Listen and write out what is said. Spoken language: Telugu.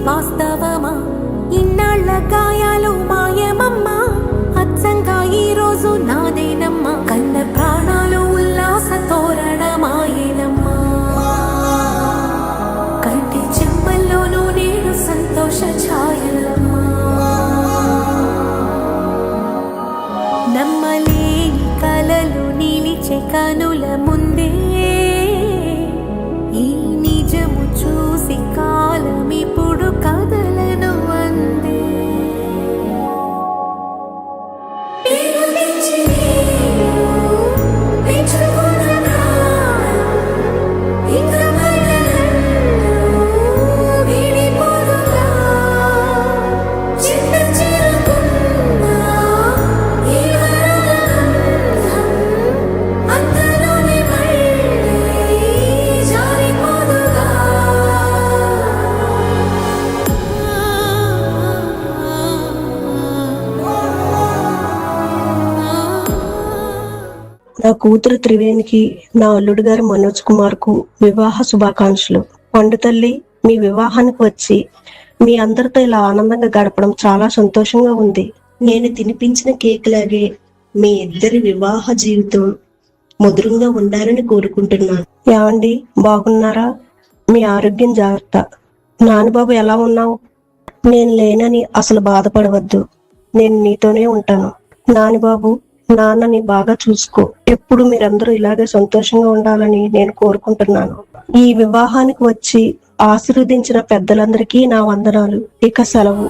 వాస్తవమా? ఇన్నాళ్ళ గాయాలు మాయమమ్మా, అచ్చంగా ఈ రోజు నాదేనమ్మా. కన్న ప్రాణాలు ఉల్లాస తోరణమాయేనమ్మా. కంటి చెమ్మల్లోనూ నేడు సంతోష ఛాయలమ్మా. నమ్మలేని కలలు నిలిచే కనుల ముందే ఈ నిజము చూసి కాలం ఇప్పుడు కదలను అందే. నా కూతురు త్రివేణికి, నా అల్లుడు గారు మనోజ్ కుమార్ కు వివాహ శుభాకాంక్షలు. పండు తల్లి, మీ వివాహానికి వచ్చి మీ అందరితో ఇలా ఆనందంగా గడపడం చాలా సంతోషంగా ఉంది. నేను తినిపించిన కేక్ లాగే మీ ఇద్దరి వివాహ జీవితం మధురంగా ఉండాలని కోరుకుంటున్నాను. ఏమండి, బాగున్నారా? మీ ఆరోగ్యం జాగ్రత్త. నాన్నబాబు ఎలా ఉన్నావు? నేను లేనని అసలు బాధపడవద్దు, నేను నీతోనే ఉంటాను. నాన్నబాబు, నాన్నని బాగా చూసుకో. ఎప్పుడు మీరందరూ ఇలాగే సంతోషంగా ఉండాలని నేను కోరుకుంటున్నాను. ఈ వివాహానికి వచ్చి ఆశీర్వదించిన పెద్దలందరికీ నా వందనాలు. ఇక సెలవు.